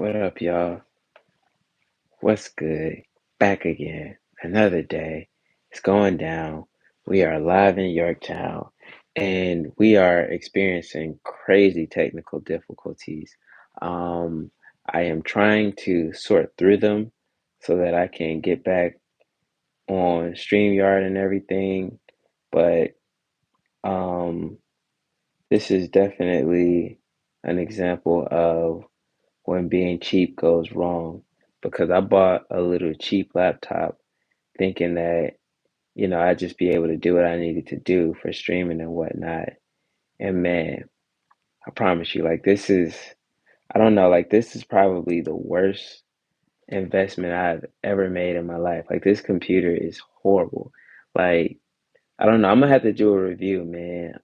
What up, y'all? What's good? Back again. Another day. It's going down. We are live in Yorktown and we are experiencing crazy technical difficulties. Um, I am trying to sort through them so that I can get back on StreamYard and everything, but um, this is definitely an example of when being cheap goes wrong because I bought a little cheap laptop thinking that, I'd just be able to do what I needed to do for streaming and whatnot. And man, I promise you, I don't know, this is probably the worst investment I've ever made in my life. Like, this computer is horrible. Like, I don't know. I'm gonna have to do a review, man.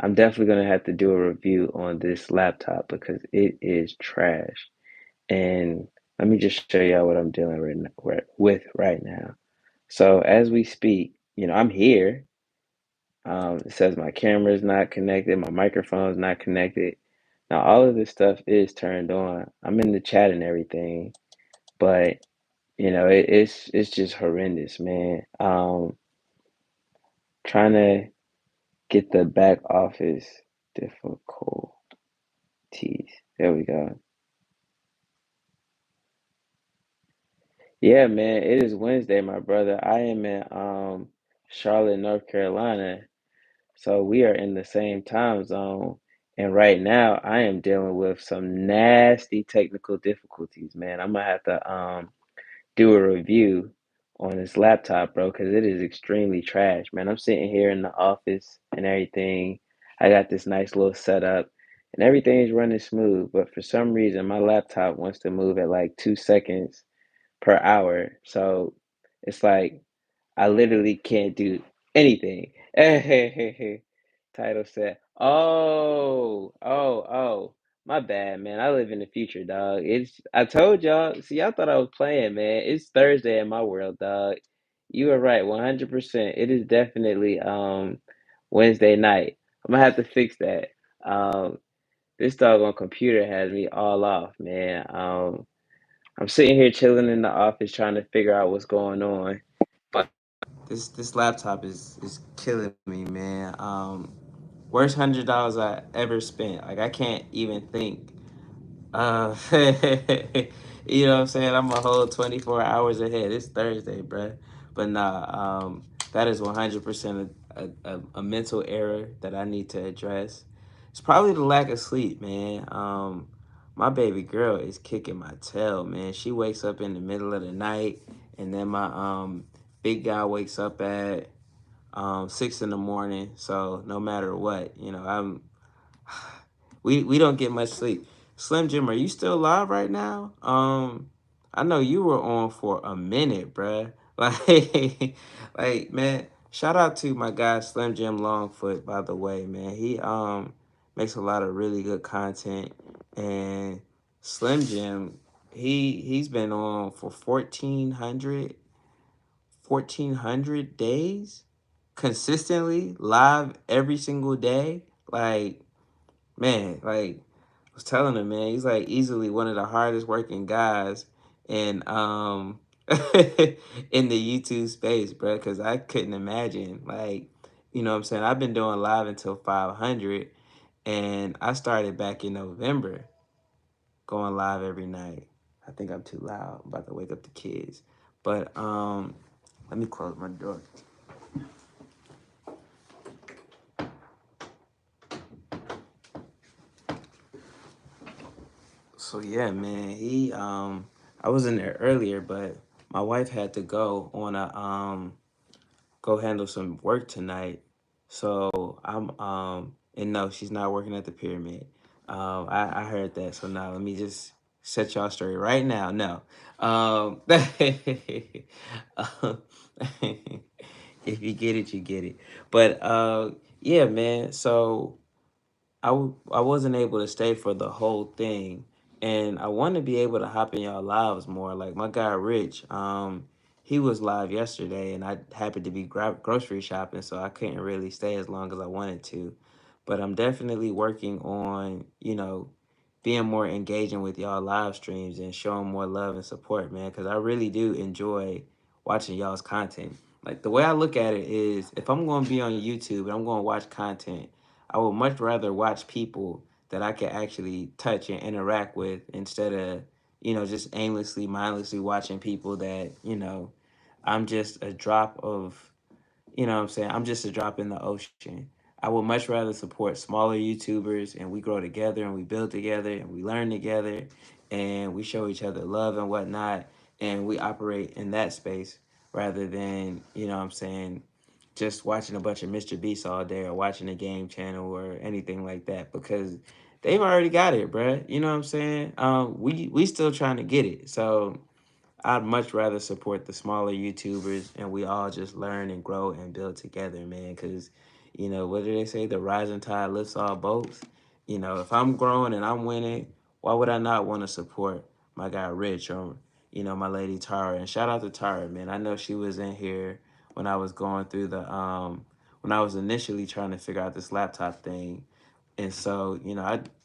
I'm definitely gonna have to do a review on this laptop because it is trash. And let me just show y'all what I'm dealing with right now. So as we speak, I'm here. It says my camera is not connected, my microphone is not connected. Now all of this stuff is turned on. I'm in the chat and everything, but it's just horrendous, man. Trying to get the back office difficulties. There we go. Yeah, man, it is Wednesday, my brother. I am in Charlotte, North Carolina, so we are in the same time zone. And right now, I am dealing with some nasty technical difficulties, man. I'm gonna have to do a review on this laptop, bro, because it is extremely trash, man. I'm sitting here in the office and everything. I got this nice little setup, and everything is running smooth, but for some reason, my laptop wants to move at like 2 seconds per hour. So it's like I literally can't do anything. Title said, oh, my bad, man. I live in the future, dog. I told y'all, see, y'all thought I was playing, man. It's Thursday in my world, dog. You are right, 100%. It is definitely Wednesday night. I'm gonna have to fix that. Um, this doggone computer has me all off, man. I'm sitting here chilling in the office trying to figure out what's going on. But this laptop is killing me, man. Worst $100 I ever spent. Like, I can't even think. You know what I'm saying? I'm a whole 24 hours ahead. It's Thursday, bruh. But nah, that is 100% a mental error that I need to address. It's probably the lack of sleep, man. My baby girl is kicking my tail, man. She wakes up in the middle of the night, and then my big guy wakes up at 6 in the morning. So no matter what, we don't get much sleep. Slim Jim, are you still live right now? I know you were on for a minute, bruh. Like man, shout out to my guy Slim Jim Longfoot, by the way, man. He makes a lot of really good content, and Slim Jim, he's been on for 1400 days consistently live every single day. Like, man, like I was telling him, man, he's like easily one of the hardest working guys in in the YouTube space, bro. Because I couldn't imagine, like, what I'm saying. I've been doing live until 500, and I started back in November, going live every night. I think I'm too loud. I'm about to wake up the kids, but let me close my door. So yeah, man, I was in there earlier, but my wife had to go handle some work tonight. So I'm and no, she's not working at the pyramid. I heard that. So now let me just set y'all straight right now. No. Um if you get it, you get it. But yeah, man. So I wasn't able to stay for the whole thing, and I want to be able to hop in y'all lives more. Like my guy Rich, he was live yesterday, and I happened to be grocery shopping, so I couldn't really stay as long as I wanted to. But I'm definitely working on, being more engaging with y'all live streams and showing more love and support, man. Because I really do enjoy watching y'all's content. Like the way I look at it is, if I'm going to be on YouTube and I'm going to watch content, I would much rather watch people that I can actually touch and interact with instead of just aimlessly, mindlessly watching people that I'm just a drop of what I'm saying? I'm just a drop in the ocean. I would much rather support smaller YouTubers and we grow together and we build together and we learn together and we show each other love and whatnot and we operate in that space rather than, what I'm saying, just watching a bunch of Mr. Beast all day or watching a game channel or anything like that because they've already got it, bruh. You know what I'm saying? We still trying to get it. So I'd much rather support the smaller YouTubers and we all just learn and grow and build together, man. Because, what do they say? The rising tide lifts all boats. If I'm growing and I'm winning, why would I not want to support my guy Rich or, my lady Tara? And shout out to Tara, man. I know she was in here when I was going through when I was initially trying to figure out this laptop thing. And so,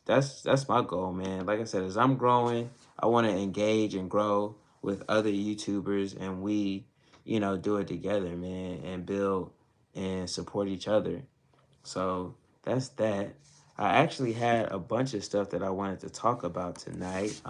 that's my goal, man. Like I said, as I'm growing, I want to engage and grow with other YouTubers and we, do it together, man, and build and support each other. So that's that. I actually had a bunch of stuff that I wanted to talk about tonight.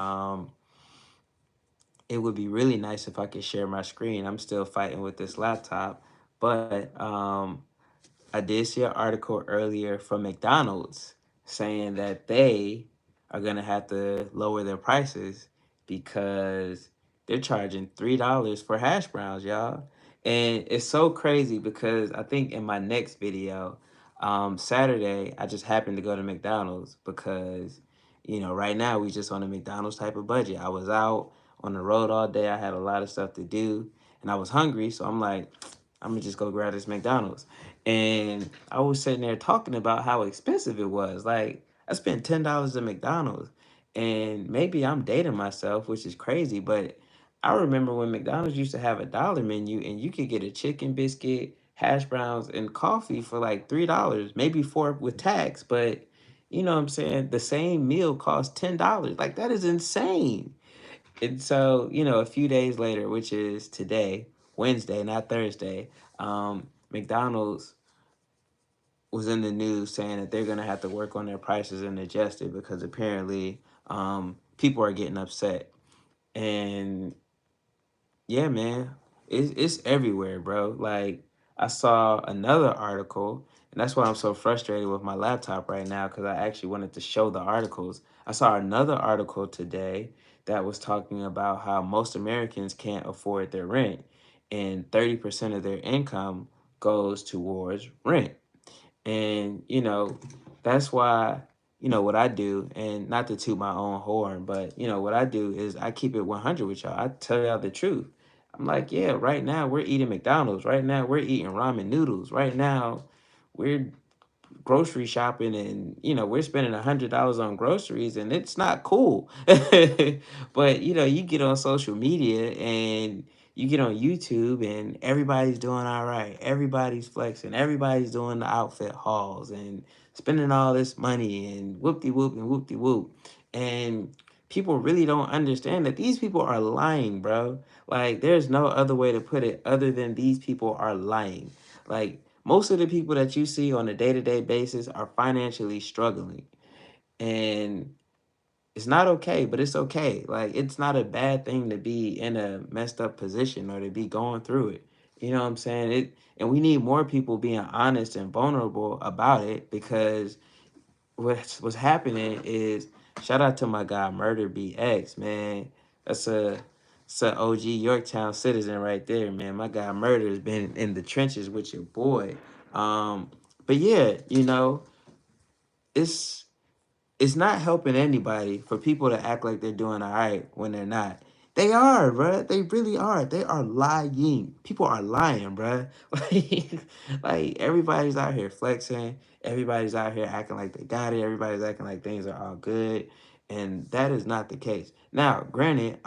It would be really nice if I could share my screen. I'm still fighting with this laptop, but I did see an article earlier from McDonald's saying that they are gonna have to lower their prices because they're charging $3 for hash browns, y'all. And it's so crazy because I think in my next video, Saturday, I just happened to go to McDonald's because, right now we just on a McDonald's type of budget. I was out on the road all day. I had a lot of stuff to do and I was hungry. So I'm like, I'm gonna just go grab this McDonald's. And I was sitting there talking about how expensive it was. Like I spent $10 at McDonald's, and maybe I'm dating myself, which is crazy. But I remember when McDonald's used to have a dollar menu, and you could get a chicken biscuit, hash browns, and coffee for like $3, maybe four with tax. But you know what I'm saying? The same meal costs $10. Like that is insane. And so, a few days later, which is today, Wednesday, not Thursday, McDonald's was in the news saying that they're going to have to work on their prices and adjust it because apparently people are getting upset. And yeah, man, it's everywhere, bro. Like I saw another article, and that's why I'm so frustrated with my laptop right now because I actually wanted to show the articles. I saw another article today that was talking about how most Americans can't afford their rent, and 30% of their income goes towards rent. And, that's why, what I do, and not to toot my own horn, but, what I do is I keep it 100 with y'all. I tell y'all the truth. I'm like, yeah, right now we're eating McDonald's. Right now we're eating ramen noodles. Right now we're grocery shopping and we're spending $100 on groceries and it's not cool. But you get on social media and you get on YouTube and everybody's doing all right, everybody's flexing, everybody's doing the outfit hauls and spending all this money and whoop-de-whoop and whoop-de-whoop. And people really don't understand that these people are lying, bro. Like there's no other way to put it other than these people are lying. Like most of the people that you see on a day-to-day basis are financially struggling. And it's not okay, but it's okay. Like it's not a bad thing to be in a messed up position or to be going through it. You know what I'm saying? And we need more people being honest and vulnerable about it because what's happening is shout out to my guy Murder BX, man. That's a OG Yorktown citizen right there, man. My guy Murder has been in the trenches with your boy. Um, but yeah, it's it's not helping anybody for people to act like they're doing all right when they're not. They are, bruh. They really are. They are lying. People are lying, bruh. Like everybody's out here flexing. Everybody's out here acting like they got it. Everybody's acting like things are all good, and that is not the case. Now, granted,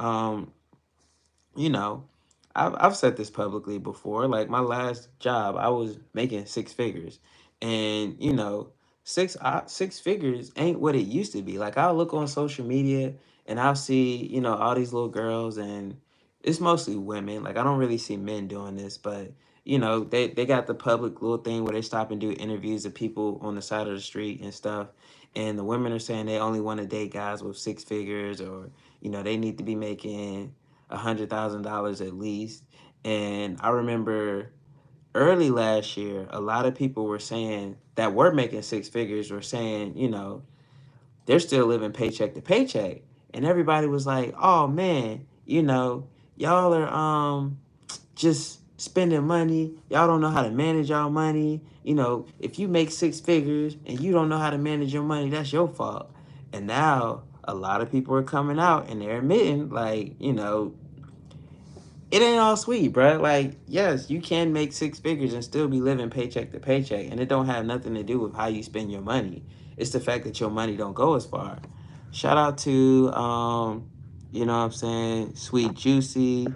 you know, I've said this publicly before. Like my last job, I was making six figures, and six figures ain't what it used to be. Like I'll look on social media and I'll see, all these little girls, and it's mostly women. Like I don't really see men doing this, but they got the public little thing where they stop and do interviews of people on the side of the street and stuff. And the women are saying they only want to date guys with six figures, or they need to be making $100,000 at least. And I remember early last year, a lot of people were saying that were making six figures were saying, they're still living paycheck to paycheck. And everybody was like, oh man, y'all are just spending money. Y'all don't know how to manage y'all money. If you make six figures and you don't know how to manage your money, that's your fault. And now a lot of people are coming out and they're admitting, like, it ain't all sweet, bro. Like, yes, you can make six figures and still be living paycheck to paycheck, and it don't have nothing to do with how you spend your money. It's the fact that your money don't go as far. Shout out to, what I'm saying, Sweet Juicy.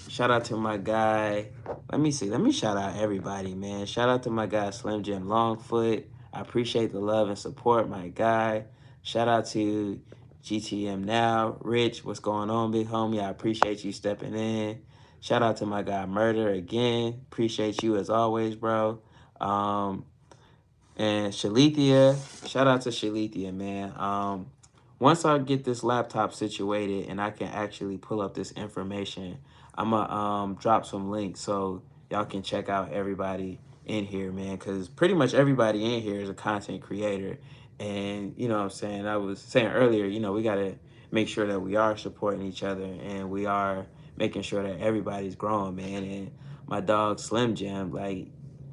Shout out to my guy. Let me see. Let me shout out everybody, man. Shout out to my guy Slim Jim Longfoot. I appreciate the love and support, my guy. Shout out to GTM Now. Rich, what's going on, big homie? I appreciate you stepping in. Shout out to my guy Murder again. Appreciate you as always, bro. Um, and Shalithia, shout out to Shalithia, man. Once I get this laptop situated and I can actually pull up this information, I'm gonna drop some links so y'all can check out everybody in here, man. Cause pretty much everybody in here is a content creator, and what I'm saying. I was saying earlier, we gotta make sure that we are supporting each other and we are making sure that everybody's growing, man. And my dog Slim Jim, like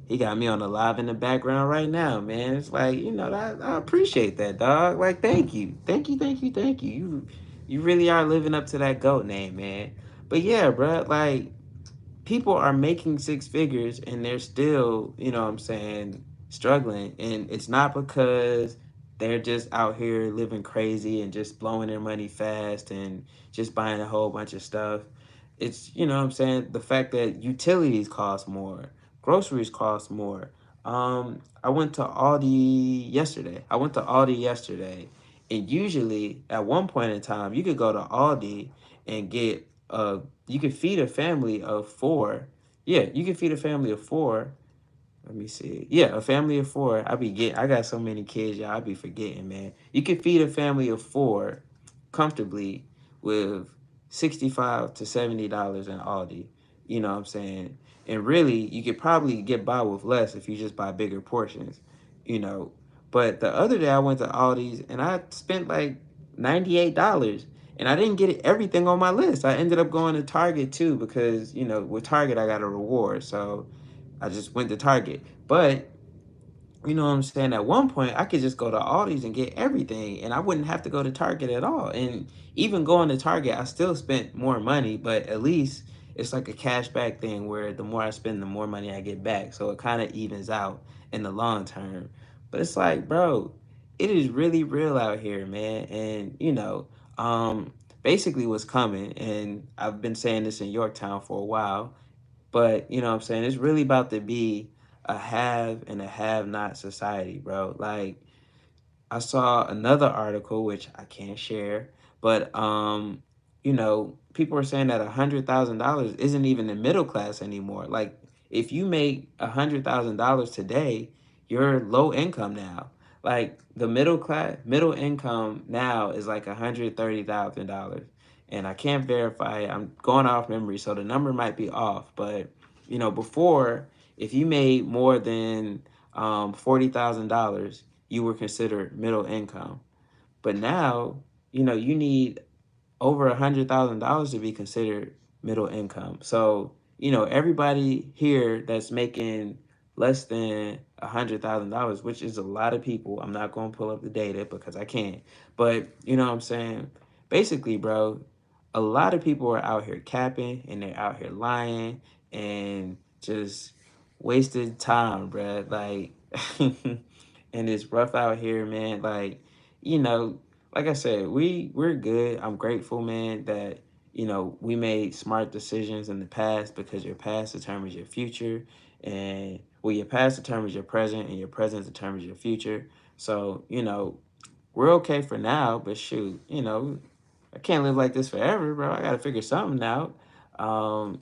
he got me on the live in the background right now, man. It's like, I appreciate that, dog. Like, thank you. Thank you, thank you, thank you. You really are living up to that GOAT name, man. But yeah, bro, like people are making six figures and they're still, what I'm saying, struggling. And it's not because they're just out here living crazy and just blowing their money fast and just buying a whole bunch of stuff. It's, what I'm saying, the fact that utilities cost more, groceries cost more. I went to Aldi yesterday. And usually at one point in time, you could go to Aldi and get you could feed a family of four. Yeah, you can feed a family of four. Let me see. Yeah, a family of four. I got so many kids, y'all. I be forgetting, man. You can feed a family of four comfortably with $65 to $70 in Aldi. You know what I'm saying? And really, you could probably get by with less if you just buy bigger portions. You know. But the other day I went to Aldi's and I spent like $98. And I didn't get everything on my list. I ended up going to Target too because, with Target I got a reward. So I just went to Target. But you know what I'm saying? At one point, I could just go to Aldi's and get everything, and I wouldn't have to go to Target at all. And even going to Target, I still spent more money, but at least it's like a cash back thing where the more I spend, the more money I get back. So it kind of evens out in the long term. But it's like, bro, it is really real out here, man. And, basically what's coming, and I've been saying this in Yorktown for a while, but you know what I'm saying? It's really about to be a have and a have not society, bro. Like I saw another article which I can't share, but people are saying that $100,000 isn't even the middle class anymore. Like if you make $100,000 today, you're low income now. Like the middle income now is like $130,000. And I can't verify it. I'm going off memory, so the number might be off. But before, if you made more than $40,000, you were considered middle income. But now, you need over $100,000 to be considered middle income. So, everybody here that's making less than $100,000, which is a lot of people. I'm not going to pull up the data because I can't. But you know what I'm saying? Basically, bro, a lot of people are out here capping and they're out here lying and just wasted time, bro. Like, and it's rough out here, man. Like, you know, like I said, we're good. I'm grateful, man, that we made smart decisions in the past because your past determines your future. And well, your past determines your present, and your present determines your future. So, we're okay for now, but shoot, I can't live like this forever, bro. I got to figure something out. Um,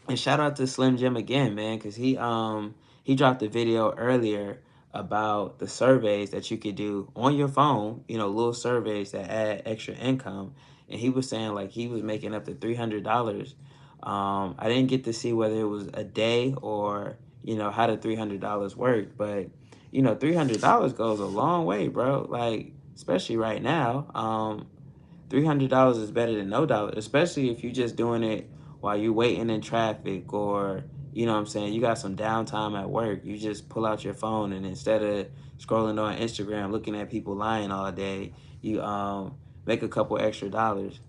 and shout out to Slim Jim again, man, because he dropped a video earlier about the surveys that you could do on your phone. Little surveys that add extra income, and he was saying like he was making up to $300. I didn't get to see whether it was a day or how the $300 work, but $300 goes a long way, bro. Like especially right now. $300 is better than no dollar, especially if you're just doing it while you're waiting in traffic, or what I'm saying, you got some downtime at work. You just pull out your phone, and instead of scrolling on Instagram looking at people lying all day, you make a couple extra dollars.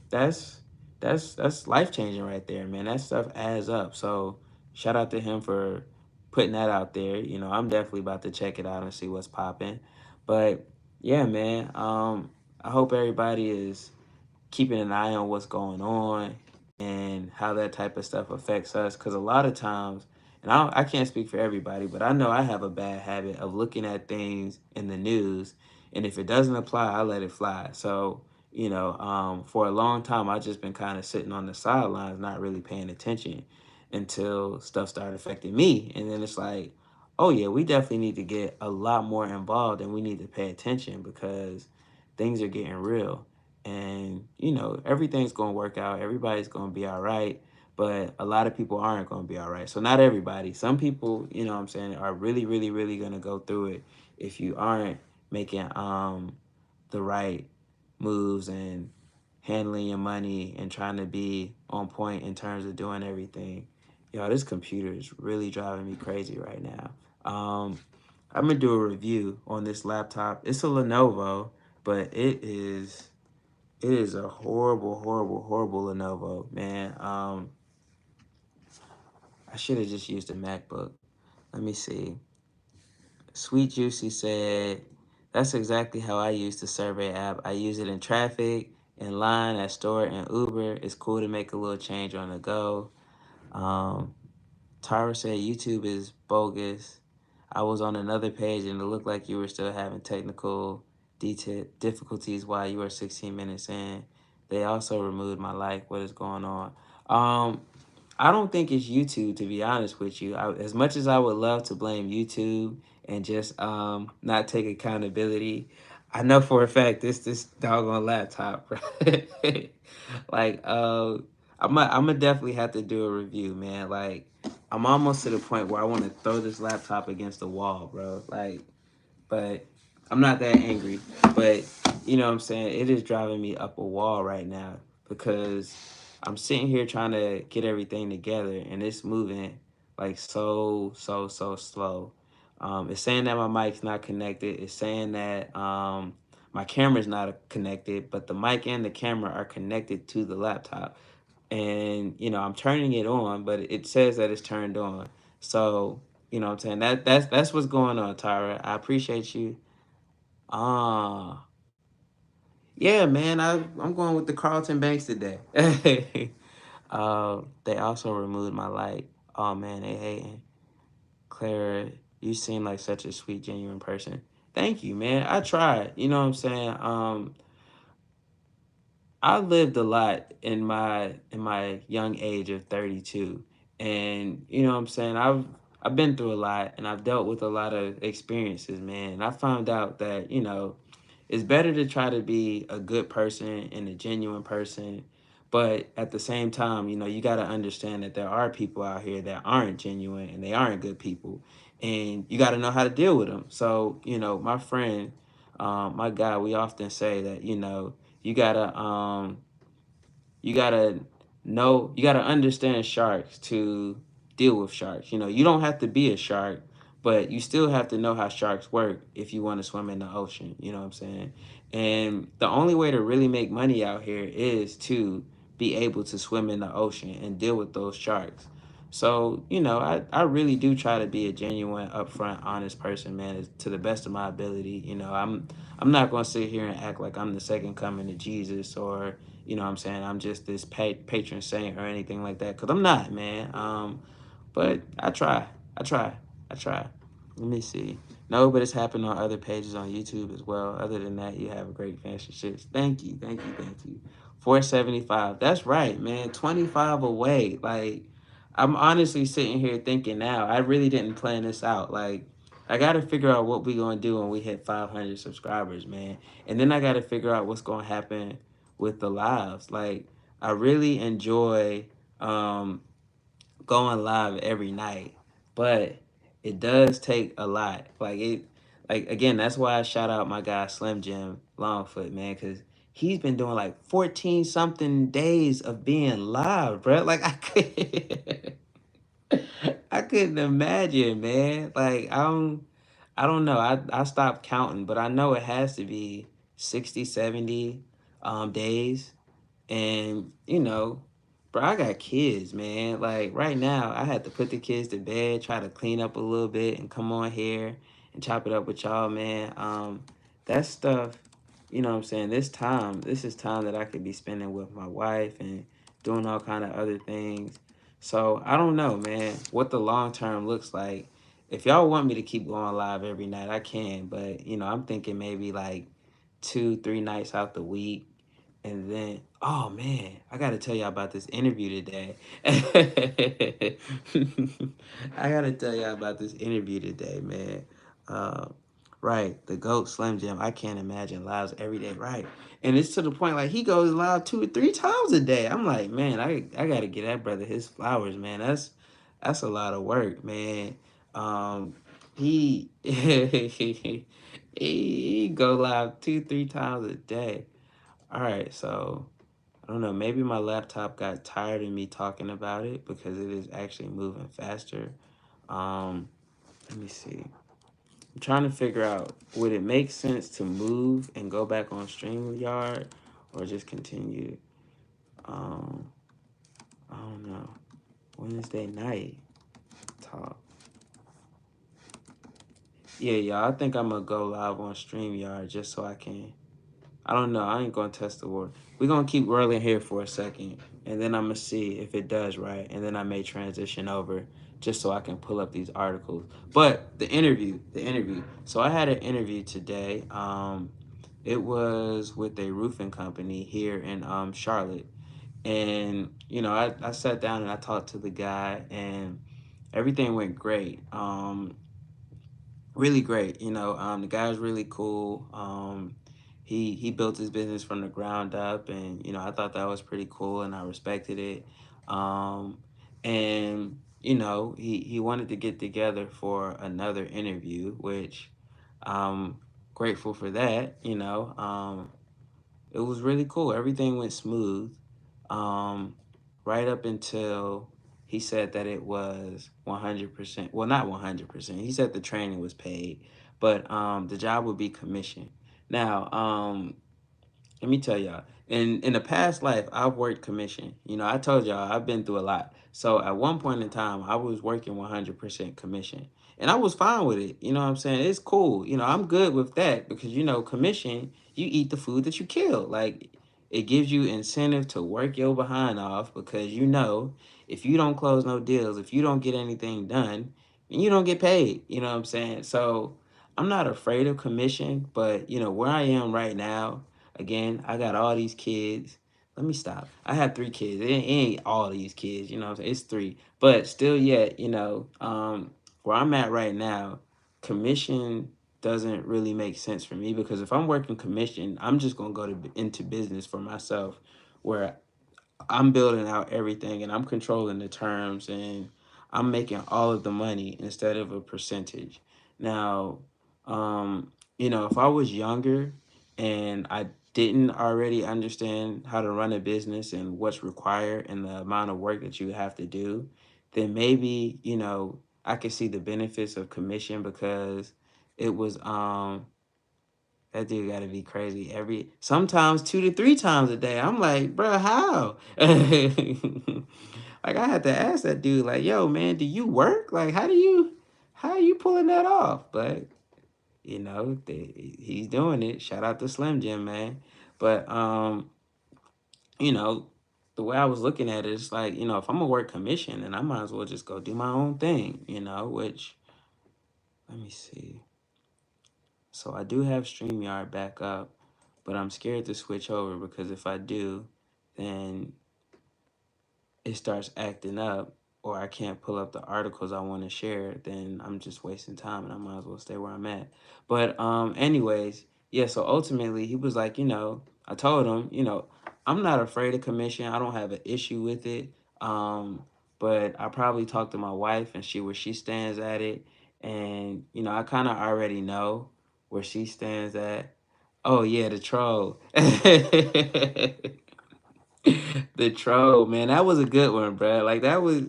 That's that's life changing right there, man. That stuff adds up. So shout out to him for putting that out there. I'm definitely about to check it out and see what's popping. But yeah, man. I hope everybody is keeping an eye on what's going on and how that type of stuff affects us. Because a lot of times, and I can't speak for everybody, but I know I have a bad habit of looking at things in the news, and if it doesn't apply, I let it fly. So, for a long time, I've just been kind of sitting on the sidelines, not really paying attention until stuff started affecting me. And then it's like, oh, yeah, we definitely need to get a lot more involved and we need to pay attention because things are getting real, and everything's going to work out, everybody's going to be all right, but a lot of people aren't going to be all right. So not everybody, some people, what I'm saying, are really really really going to go through it if you aren't making the right moves and handling your money and trying to be on point in terms of doing everything. This computer is really driving me crazy right now. I'm gonna do a review on this laptop. It's a Lenovo, but it is a horrible, horrible, horrible Lenovo, man. I should have just used a MacBook. Let me see. Sweet Juicy said, "That's exactly how I use the survey app. I use it in traffic, in line, at store, and Uber. It's cool to make a little change on the go." Um, Tyra said, "YouTube is bogus. I was on another page and it looked like you were still having technical difficulties while you were 16 minutes in. They also removed my like. What is going on?" Um, I don't think it's YouTube, to be honest with you. As much as I would love to blame YouTube and just not take accountability, I know for a fact this doggone laptop, right? Like I'm gonna definitely have to do a review, man. Like I'm almost to the point where I want to throw this laptop against the wall, bro. Like, but I'm not that angry. But what I'm saying, it is driving me up a wall right now because I'm sitting here trying to get everything together and it's moving like so slow. It's saying that my mic's not connected. It's saying that my camera's not connected, but the mic and the camera are connected to the laptop. And I'm turning it on, but it says that it's turned on. So what I'm saying, that's what's going on, Tyra. I appreciate you. Ah, yeah, man. I'm going with the Carlton Banks today. They also removed my like. Oh man, they hating. Clara, you seem like such a sweet, genuine person. Thank you, man. I tried. You know what I'm saying? I lived a lot in my young age of 32. And you know what I'm saying? I've been through a lot and I've dealt with a lot of experiences, man. And I found out that, it's better to try to be a good person and a genuine person, but at the same time, you got to understand that there are people out here that aren't genuine and they aren't good people, and you got to know how to deal with them. So, my friend, my guy, we often say that you gotta you gotta understand sharks to deal with sharks. You don't have to be a shark, but you still have to know how sharks work if you want to swim in the ocean. You know what I'm saying? And the only way to really make money out here is to be able to swim in the ocean and deal with those sharks. So, I really do try to be a genuine, upfront, honest person, man, to the best of my ability. I'm not gonna sit here and act like I'm the second coming of Jesus, or what I'm saying, I'm just this patron saint or anything like that, because I'm not, man. But I try. I try. I try. Let me see. No, but it's happened on other pages on YouTube as well. Other than that, you have a great fancy shit. Thank you. Thank you. Thank you. 475. That's right, man. 25 away. Like, I'm honestly sitting here thinking now, I really didn't plan this out. Like, I got to figure out what we going to do when we hit 500 subscribers, man. And then I got to figure out what's going to happen with the lives. Like, I really enjoy um, going live every night, but it does take a lot. Like again, that's why I shout out my guy Slim Jim Longfoot, man, because he's been doing like 14 something days of being live, bro. Like I couldn't imagine, man. Like I don't know. I stopped counting, but I know it has to be 60, 70 days. And, bro, I got kids, man. Like right now, I had to put the kids to bed, try to clean up a little bit, and come on here and chop it up with y'all, man. That stuff, what I'm saying, this is time that I could be spending with my wife and doing all kind of other things. So I don't know, man, what the long term looks like. If y'all want me to keep going live every night, I can. But, I'm thinking maybe like 2, 3 nights out the week. And then, oh man, I got to tell y'all about this interview today. I got to tell y'all about this interview today, man. Uh, right, the GOAT Slim Jim. I can't imagine lives every day, right? And it's to the point like he goes live 2 or 3 times a day. I'm like, man, I got to get that brother his flowers, man. That's a lot of work, man. He he go live 2, 3 times a day. All right, so I don't know. Maybe my laptop got tired of me talking about it because it is actually moving faster. Um, Let me see. I'm trying to figure out, would it make sense to move and go back on StreamYard or just continue? Um, I don't know. Wednesday night talk. Yeah, y'all. I think I'm gonna go live on StreamYard just so I can. I don't know. I ain't gonna test the water. We're gonna keep rolling here for a second, and then I'm gonna see if it does right, and then I may transition over just so I can pull up these articles. But the interview. So I had an interview today. It was with a roofing company here in Charlotte, and I sat down and I talked to the guy, and everything went great. Really great. The guy was really cool. He built his business from the ground up, and I thought that was pretty cool, and I respected it. Um, and he wanted to get together for another interview, which I'm grateful for that. It was really cool. Everything went smooth. Um, right up until he said that it was 100%. Well, not 100%. He said the training was paid, but the job would be commissioned. Now, let me tell y'all, in the past life, I've worked commission. I told y'all I've been through a lot. So at one point in time, I was working 100% commission, and I was fine with it. You know what I'm saying? It's cool. I'm good with that because commission, you eat the food that you kill. Like, it gives you incentive to work your behind off because if you don't close no deals, if you don't get anything done, you don't get paid. You know what I'm saying? So I'm not afraid of commission, but where I am right now. Again, I got all these kids. Let me stop. I have 3 kids. It ain't all these kids, you know what I'm saying? It's 3. But still yet, where I'm at right now, commission doesn't really make sense for me because if I'm working commission, I'm just gonna go into business for myself where I'm building out everything and I'm controlling the terms and I'm making all of the money instead of a percentage. Now, if I was younger and I didn't already understand how to run a business and what's required and the amount of work that you have to do, then maybe, I could see the benefits of commission because it was that dude got to be crazy. Sometimes 2 to 3 times a day. I'm like, bro, how? Like I had to ask that dude, like, yo, man, do you work? Like, how are you pulling that off? But he's doing it. Shout out to Slim Jim, man. But you know, the way I was looking at it, it's like, if I'm gonna work commission, then I might as well just go do my own thing, which let me see. So I do have StreamYard back up, but I'm scared to switch over because if I do, then it starts acting up or I can't pull up the articles I want to share, then I'm just wasting time and I might as well stay where I'm at. But anyways, yeah, so ultimately he was like, I told him, I'm not afraid of commission. I don't have an issue with it. But I probably talked to my wife and see where she stands at it. And, I kind of already know where she stands at. Oh yeah, the troll. The troll, man, that was a good one, bro. Like that was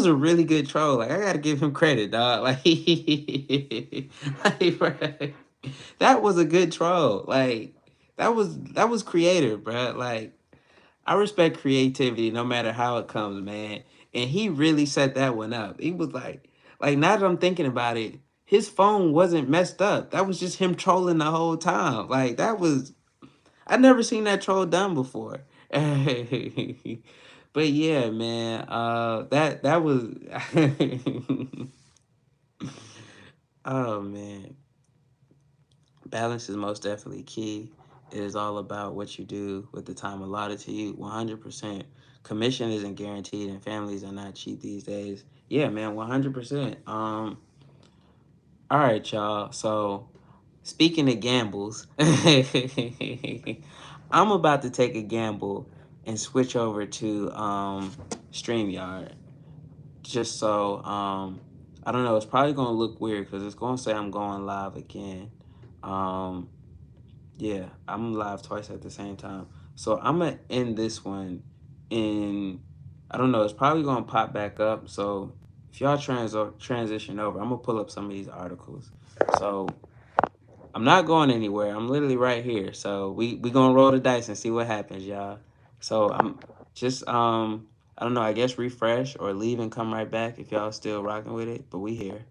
a really good troll. Like I gotta give him credit, dog. Like, bruh, that was a good troll. Like that was creative, bro. Like I respect creativity no matter how it comes, man. And he really set that one up. He was like now that I'm thinking about it, his phone wasn't messed up. That was just him trolling the whole time. Like that was I never seen that troll done before. But yeah, man, that was oh man. Balance is most definitely key. It is all about what you do with the time allotted to you. 100%. Commission isn't guaranteed and families are not cheap these days. Yeah, man, 100%. All right, y'all. So, speaking of gambles, I'm about to take a gamble and switch over to StreamYard. Just so I don't know, it's probably gonna look weird because it's gonna say I'm going live again. Um, yeah, I'm live twice at the same time. So I'm gonna end this one in I don't know, it's probably gonna pop back up. So if y'all transition over, I'm gonna pull up some of these articles. So I'm not going anywhere. I'm literally right here. So we gonna roll the dice and see what happens, y'all. So I'm just I don't know. I guess refresh or leave and come right back if y'all still rocking with it. But we here.